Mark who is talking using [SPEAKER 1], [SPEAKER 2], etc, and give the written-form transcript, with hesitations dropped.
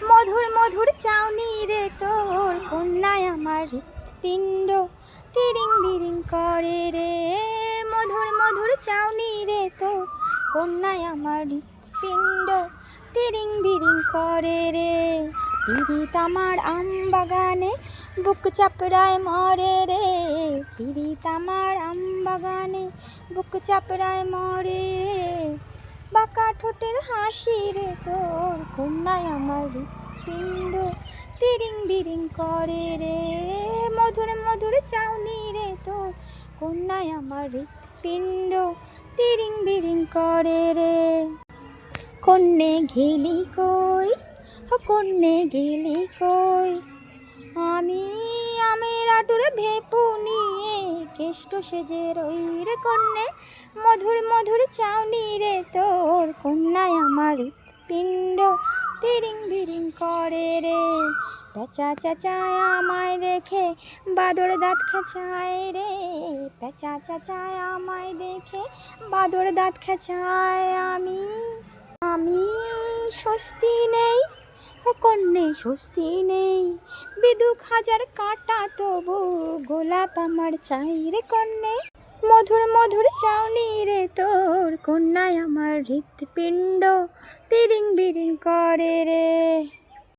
[SPEAKER 1] মধুর মধুর চাউনি রে তোর, কন্যায় আমার হৃৎপিণ্ড তিরিং বিরিং করে রে। মধুর মধুর চাউনি রে তোর, কন্যায় আমার হৃৎপিণ্ড তিরিং বিরিং করে রে। পিরিত আমার আম বাগানে বুক চাপড়ায় মরে রে। পিরিত আমার আম বাগানে বুক চাপড়ায় মরে রে। বাঁকা ঠোঁটের হাসি রে তোর, কন্যায় আমার হৃৎপিণ্ড তিরিং বিরিং করে রে। মধুর মধুর চাউনি রে তোর, কন্যায় আমার হৃৎপিণ্ড তিরিং বিরিং করে রে। কন্যে গেলি কই, কন্যে গেলি কই, আমি আমের আটুর ভেপু নিয়ে কেষ্ট সেজে রই রে। কন্যে মধুর মধুর চাউনি রে তোর, কন্যায় আমার হৃৎপিণ্ড তিরিং বিরিং করে রে। পেঁচা চেঁচায় আমায় দেখে বাদর দাঁত খেঁচায় রে। পেঁচা চেঁচায় আমায় দেখে বাদর দাঁত খেঁচায়। আমি স্বস্তি নেই, কন্যে স্বস্তি নেই, বিদুক হাজার কাঁটা তবু গোলাপ আমার চাই রে। কন্যে মধুর মধুর চাউনি রে তোর, কন্যায় আমার হৃৎপিণ্ড তিরিং বিরিং করে রে।